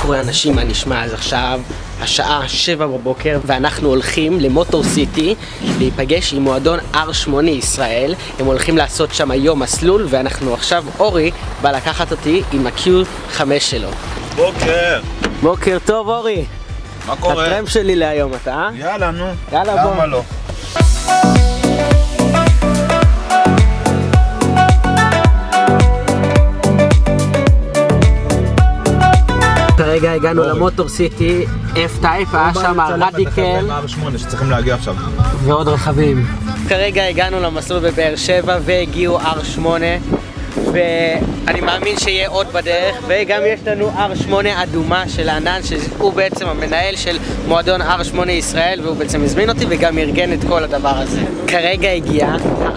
קורה אנשים, מה נשמע? אז עכשיו השעה 7 בבוקר ואנחנו הולכים למוטור סיטי להיפגש עם מועדון R8 ישראל. הם הולכים לעשות שם יום מסלול ואנחנו עכשיו, אורי בא לקחת אותי עם ה-Q5 שלו. בוקר. בוקר טוב אורי. מה קורה? הטרמפ שלי להיום אתה? יאללה נו. יאללה בוא. למה לא? כרגע הגענו למוטור סיטי, F-Type, היה שם רדיקל R8 שצריכים להגיע עכשיו ועוד רכבים. כרגע הגענו למסלול בבאר שבע והגיעו R8 ואני מאמין שיהיה עוד בדרך, וגם יש לנו R8 אדומה של ענן שהוא בעצם המנהל של מועדון R8 ישראל והוא בעצם הזמין אותי וגם ארגן את כל הדבר הזה. כרגע הגיע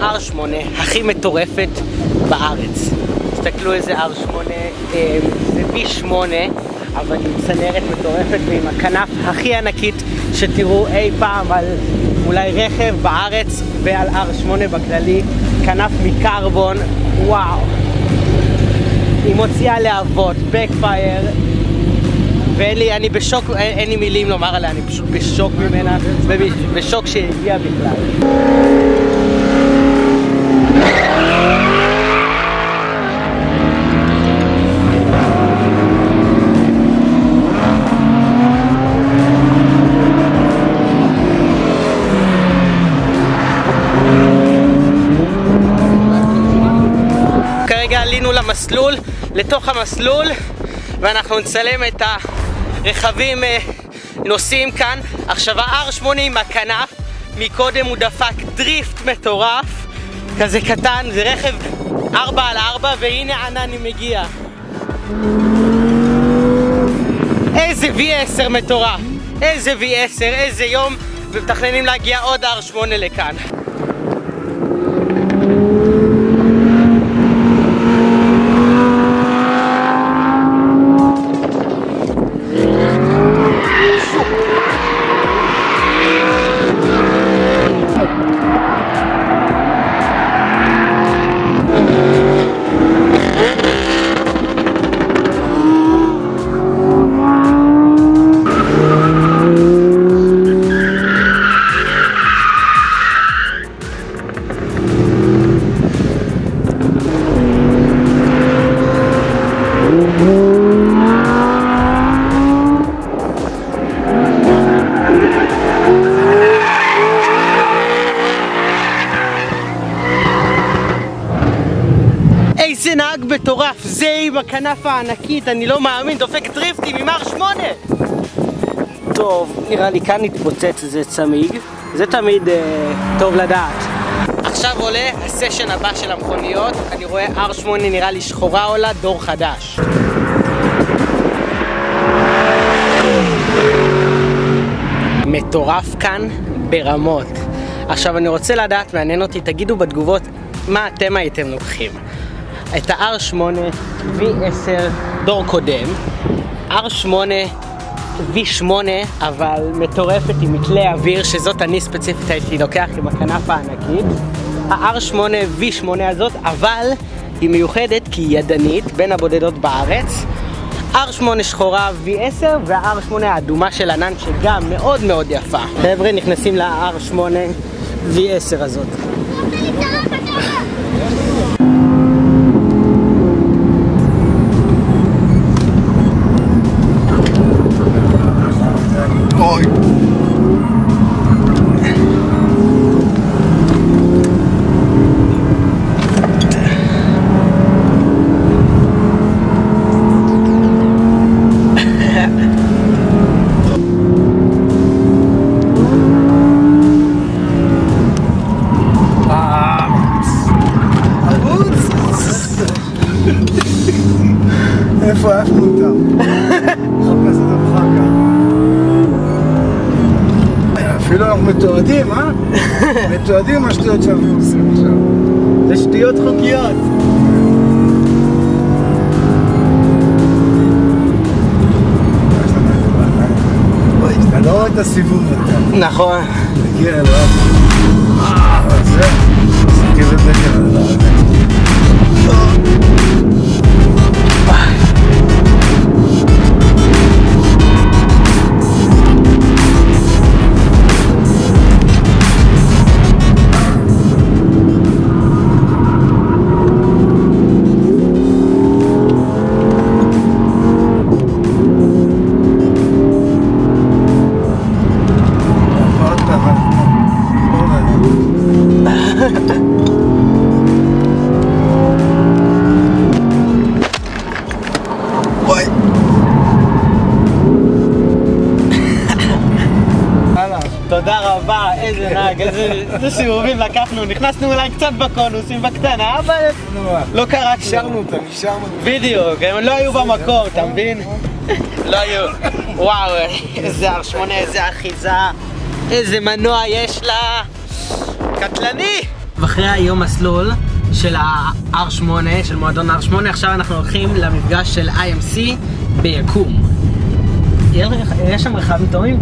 ה-R8 הכי מטורפת בארץ. תסתכלו איזה R8, זה V8 אבל עם צנרת מטורפת ועם הכנף הכי ענקית שתראו אי פעם על אולי רכב בארץ ועל R8 בכללי. כנף מקרבון, וואו, היא מוציאה להבות, backfire, אני בשוק, אין לי מילים לומר עליה, אני פשוט בשוק ממנה ובשוק שהגיעה בכלל. כרגע עלינו למסלול, לתוך המסלול, ואנחנו נצלם את הרכבים נוסעים כאן. עכשיו ה-R8 עם הכנף, מקודם הוא דפק דריפט מטורף, כזה קטן, זה רכב 4x4 והנה ענני מגיע. איזה V10 מטורף, איזה V10, איזה יום, ומתכננים להגיע עוד R8 לכאן. איזה נהג מטורף, זה עם הכנף הענקית, אני לא מאמין, דופק דריפטים עם R8. טוב, נראה לי כאן התפוצץ איזה צמיג, זה תמיד טוב לדעת. עכשיו עולה הסשן הבא של המכוניות, אני רואה R8 נראה לי שחורה עולה, דור חדש. מטורף כאן ברמות. עכשיו אני רוצה לדעת, מעניין אותי, תגידו בתגובות מה אתם הייתם לוקחים. את ה-R8 V10 דור קודם, R8 V8 אבל מטורפת עם מקלי אוויר, שזאת אני ספציפית הייתי לוקח עם הכנף הענקית. ה-R8 V8 הזאת, אבל היא מיוחדת כי היא ידנית, בין הבודדות בארץ. R8 שחורה V10 וה-R8 האדומה של ענן שגם מאוד מאוד יפה. חבר'ה, נכנסים ל-R8 V10 הזאת. איפה עפנו אותם? חפש את הבחקה. אפילו אנחנו מתועדים, אה? מתועדים מה שטויות שאנחנו עושים עכשיו. זה שטויות חוקיות. אתה לא רואה את הסיבוב הזה. נכון. כן, לא. זה. סתכל את זה כאן. תודה רבה, איזה נהג, איזה סיבובים לקחנו, נכנסנו אולי קצת בקונוסים בקטנה, אבל לא קרה נשארנו אותם. בדיוק, הם לא היו במקום, אתה מבין? לא היו. וואו, איזה R8, איזה אחיזה, איזה מנוע יש לה, קטלני! ואחרי היום מסלול של ה-R8, של מועדון R8, עכשיו אנחנו הולכים למפגש של IMC ביקום. יש שם רכבים טובים?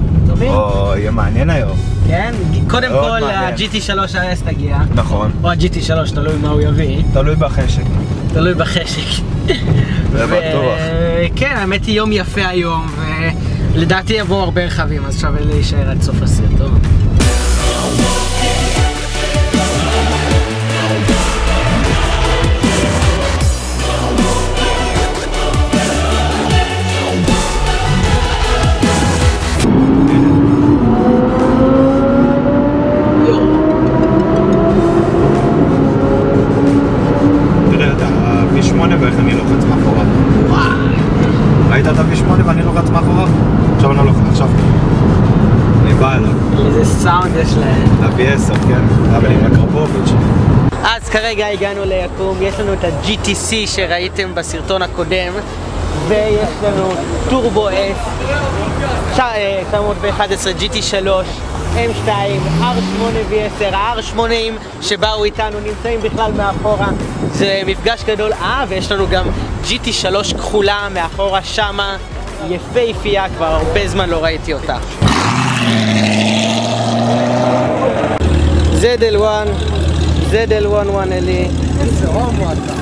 יהיה מעניין היום. כן? קודם כל ה-GT3 RS תגיע. נכון. או ה-GT3, תלוי מה הוא יביא. תלוי בחשק. תלוי בחשק. זה בטוח. כן, האמת היא יום יפה היום, ולדעתי יבואו הרבה רכבים, אז שווה להישאר עד סוף הסרטון. ואיך אני לוחץ מאחורה. ראית את ה-V8 ואני לוחץ מאחורה? עכשיו אני לא לוחץ, עכשיו. אני בא אליו. איזה סאונד יש להם. ה-V10, כן. אבל עם הקרבוביץ'. אז כרגע הגענו ליקום, יש לנו את ה-GTC שראיתם בסרטון הקודם, ויש לנו טורבו S, 911 GT3, M2, R8 V10, ה-R8ים שבאו איתנו נמצאים בכלל מאחורה, זה מפגש גדול. ויש לנו גם GT3 כחולה מאחורה שמה, יפהפייה, כבר הרבה זמן לא ראיתי אותה. ZL1 1LE. איזה הומו אתה.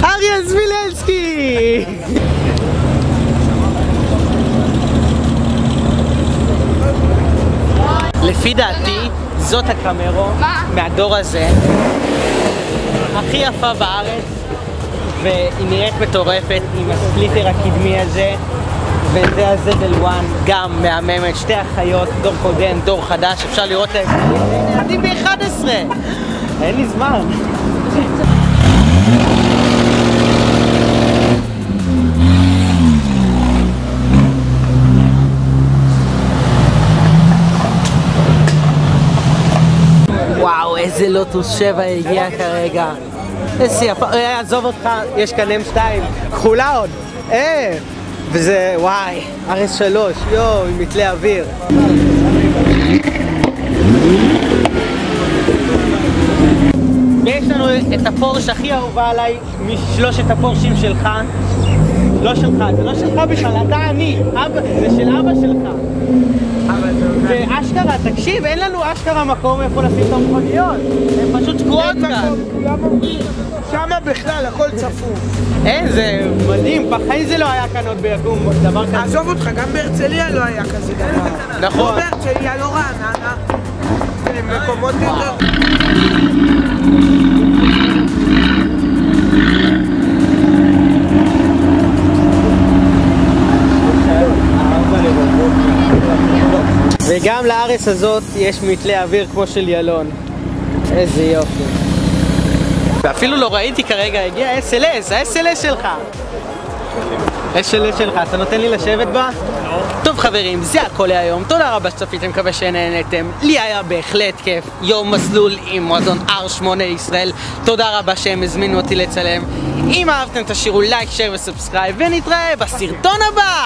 אריה זבילנסקי! לפי דעתי, זאת הקמרו מהדור הזה, הכי יפה בארץ, והיא נראית מטורפת עם הספליטר הקדמי הזה, וזה ה-ZL1, גם מהממת, שתי אחיות, דור קודם, דור חדש, אפשר לראות את זה. אני ב-11! אין לי זמן. וואו, איזה לוטוס 7 הגיע כרגע. איזה יפה, עזוב אותך, יש כאן M2, כחולה עוד. וזה, וואי, RS3, יואו, עם מתלי אוויר. ויש לנו את הפורש הכי אהובה עליי משלושת הפורשים שלך. לא שלך, זה לא שלך בכלל, אתה אני, זה של אבא שלך. ואשכרה, תקשיב, אין לנו אשכרה מקום איפה לשים את המכוניות, הן פשוט תקועות כאן. שמה בכלל, הכל צפוף. זה מדהים, בחיים זה לא היה כאן עוד ביקום דבר כזה. עזוב אותך, גם בהרצליה לא היה כזה דבר. נכון. לא בהרצליה, לא רעננה. מקומות יותר. וגם לארץ הזאת יש מתלי אוויר כמו של ילון. איזה יופי. ואפילו לא ראיתי כרגע, הגיע SLS, ה-SLS שלך. SLS שלך, אתה נותן לי לשבת בה? לא. טוב חברים, זה הכל להיום. תודה רבה שצפיתם, מקווה שנהנתם. לי היה בהחלט כיף. יום מסלול עם מועדון R8 ישראל. תודה רבה שהם הזמינו אותי לצלם. אם אהבתם תשאירו לייק, שייר וסאבסקרייב, ונתראה בסרטון הבא!